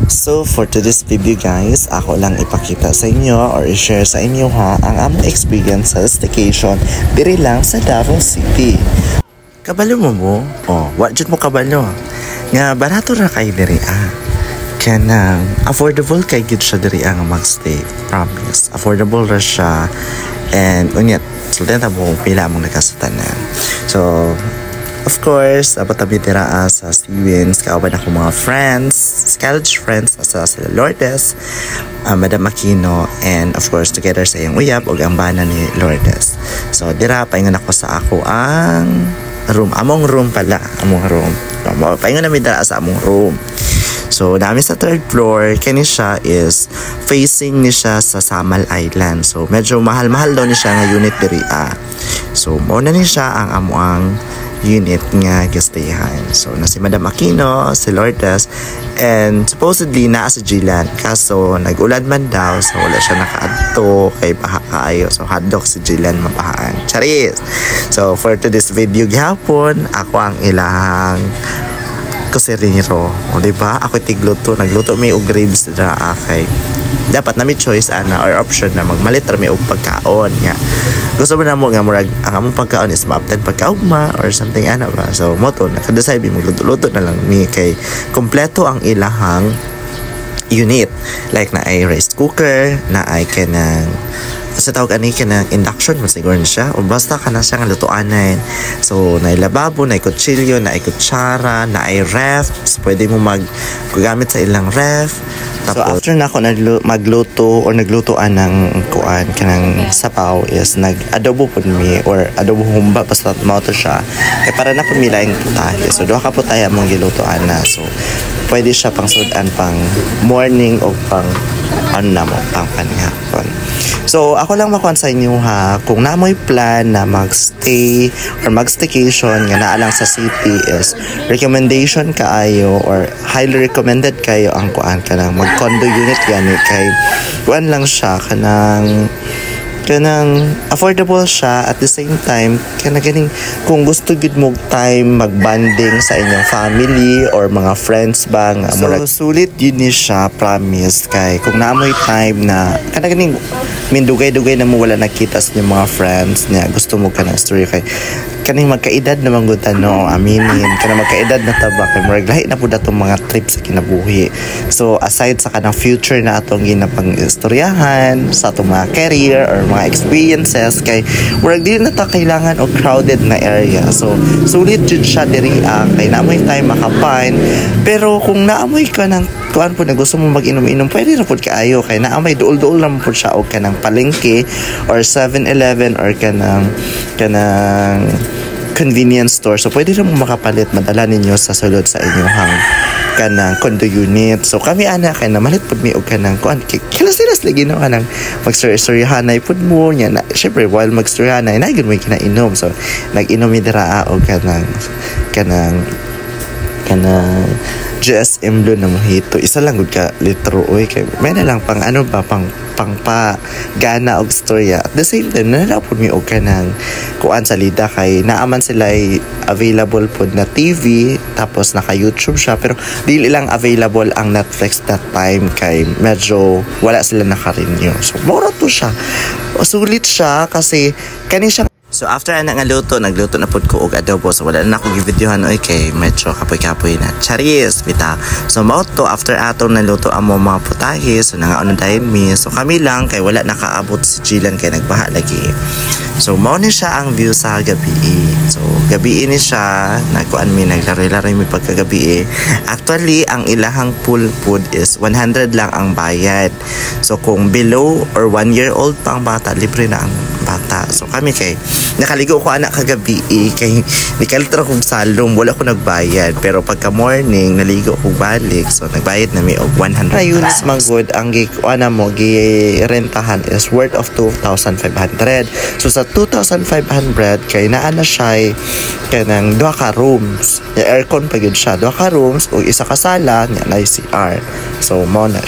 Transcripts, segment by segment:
So for today's video guys, ako lang ipakita sa inyo or i-share sa inyo ang among experience sa staycation diri lang sa Davao City. Kabalo mo? Oh, what jud mo kabalo? Nga barato ra kay diri kanang affordable kay gid siya diri nga magstay. Promise, affordable ra siya and unyat sultan ta mo pila mo nakasatanan. So of course, dapat tabi tira sa Stevens, kauban ako mga friends, college friends, sa sila Lourdes, Madam Aquino, and of course, together sa iyang uyab o ang bana ni Lourdes. So, dira, paingon ako sa ako ang room. Among room. Paingon namin dira sa among room. So, dami sa third floor, kani siya is facing ni siya sa Samal Island. So, medyo mahal-mahal daw ni siya nga unit diri. So, muna ni siya ang amuang unit nga gastayahan. So, na si Madam Aquino, si Lourdes, and supposedly naa si Jilan. Kaso, nag-ulad man daw, so wala siya nakaadto, kay baha kaayo. So, hotdog si Jilan mabahaan. Charis! So, for today's video gihapon, ako ang ilahang kusinero. O, diba? Ako tigluto. Nagluto may og ribs na kay dapat na may choice or option na magmalit or may og pagkaon nga. Gusto mo na mo nga murag ang among pagkaon is maaptan pagkaugma or something ba. So mo to nakadeside magluto-luto na lang mi kay kompleto ang ilahang unit. Like na ay rice cooker, na ay kanang sa tawag ani kanang induction mo siguro siya o basta kana siya nga lutuanan. So na lababo, na kutsilyo, na kutsara, na ay ref. So, pwede mo gamit sa ilang ref. So after na ako magluto or naglutoan ng kuan kanang sapaw is nag-adobo pud mi or adobo humba basta mao to siya. Kay para na pud mi laing putahe. So duha ka putahe among gilutoan na. So pwede siya pang sudan pang morning o pang pang panghapon. So ako lang makuan sa inyo kung namoy plan na magstay or magstaycation nga naa lang sa city is recommendation kaayo or highly recommended kayo ang kuan kanang mag-condo unit gani kay kuan lang siya kanang affordable siya at the same time ganing kung gusto gid mo time magbanding sa inyong family or mga friends ba nga so sulit yun ni siya, promise kay kung naamoy time na ganing mindugay-dugay na mo wala nakita sa inyong mga friends niya gusto mo kanang story kay kaning magkaedad na manggod aminin kanang magkaedad na taba kay murag lahi na pud atong mga trips sa kinabuhi. So aside sa kanang future na atong ginapang istoryahan sa atong mga career or mga experiences kay murag dili na ta kailangan og crowded na area. So sulit jud siya diri kay naamoy time makapain pero kung naamoy ka ng kuan po na gusto mo mag-inom-inom pwede ra pud kaayo kay naamoy duol-duol lang pud siya og kanang palengke or 7-Eleven or kanang convenience store. So pwede rin mo makapalit madala ninyo sa sulod sa inyong kanang condo unit. So kami kay na malit pud mi og kanang kuan kilas lagi no kanang mag-story-storyhanay pud mo nya na syempre while mag-storyhanay na gyud mo kinainom. So nag-inom mi dira og kanang GSM Blue na mojito. Isa lang gud ka litro kay may na lang pang pang gana og storya. At the same time nalapod mi og kanang kuan sa lida kay naaman sila ay available pod na TV tapos naka YouTube siya pero dili lang available ang Netflix that time kay medyo wala sila naka-renew. So mura to siya. Sulit siya kasi kani siya. So after nagluto na pud ko og adobo so wala na ako gi-videohan kay medyo kapoy-kapoy na. Charis bita. So mao to after atong naluto amo mga putahe so nangaon dahil mi. So kami lang kay wala nakaabot si Jilan kay nagbaha lagi. So mao ni siya ang view sa gabi. So gabi ni siya nagkuan mi naglaro-laro mi pagkagabi. Actually ang ilahang pool food is 100 lang ang bayad. So kung below or 1 year old pang bata libre na ang bata. So kami kay nakaligo ko anak kagabi kay nikalitra kong salom wala ko nagbayad pero pagka morning naligo ko balik so nagbayad na may og 100 units manggod ang mo girentahan is worth of 2,500. So sa 2,500 kay naa na siya kanang duha ka rooms aircon pa gyud siya duha ka rooms o isa ka sala nya na CR. So mo na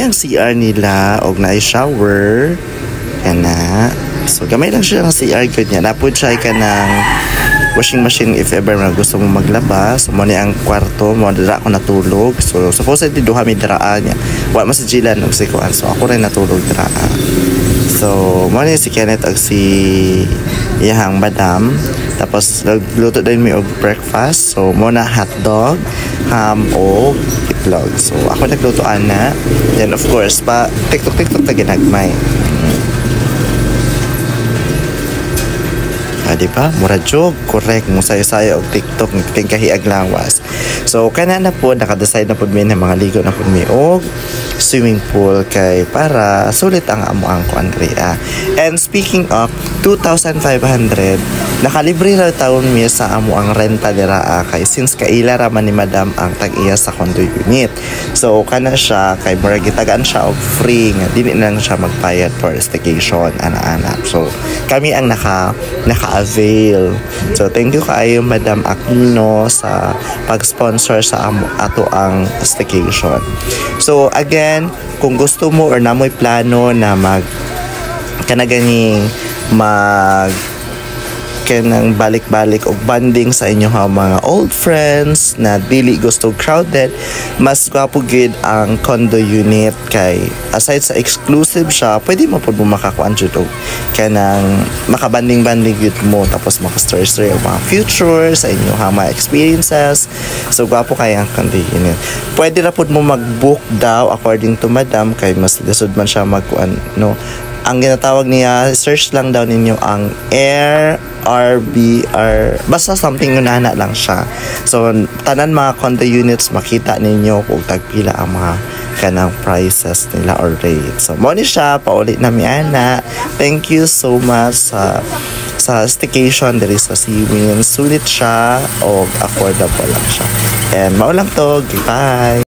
ang CR nila og na shower kana. So gamay lang siya ng CR gud niya. Napod siya kanang washing machine if ever na gusto mo maglabas. Mo ni ang kwarto mo dira ako natulog. So supposedly duha mi diraan niya. Wa man sa Jilan og si Kuan. So ako rin natulog dira. So mo ni si Kenneth og si iyahang madam. Tapos nagluto din mi og breakfast. So mo na hotdog, ham o itlog. So ako nagluto ana. Then of course pa TikTok ta ginagmay. Di ba? Mura jog, correct mo sayo-sayo og TikTok ng kahiag lawas. So kana na po naka-decide na pud mi na mga ligo na pud mi og swimming pool kay para sulit ang amo ang kuan Andrea. And speaking of 2,500 nakalibre ra taon mi sa amo ang renta dira kay since kaila ra man ni madam ang tag-iya sa condo unit. So kana siya kay mura gitagaan siya og free nga dili na lang siya magbayad for staycation ana-ana. So kami ang naka-avail. So thank you kaayo Madam Aquino sa pag-sponsor sa ato ang staycation. So again, kung gusto mo or namoy plano na kanang balik-balik og banding sa inyo ha mga old friends na dili gusto crowded, mas gwapo gid ang condo unit kay aside sa exclusive siya, pwede mo pud makakuan jud og kanang makabanding-banding gid mo tapos maka-story mga future sa inyo ha mga experiences. So gwapo kay ang condo unit. Pwede ra pud mo mag-book daw according to madam kay mas lisod man siya magkuan no. Ang ginatawag niya, search lang daw ninyo ang RBR, basta something nana lang siya. So, tanan mga condo units, makita ninyo kung tagpila ang mga kanang prices nila or rate. So, mo ni siya, paulit na mi ana. Thank you so much sa staycation diri sa Siwin. Sulit siya o affordable lang siya. And maulang to, bye!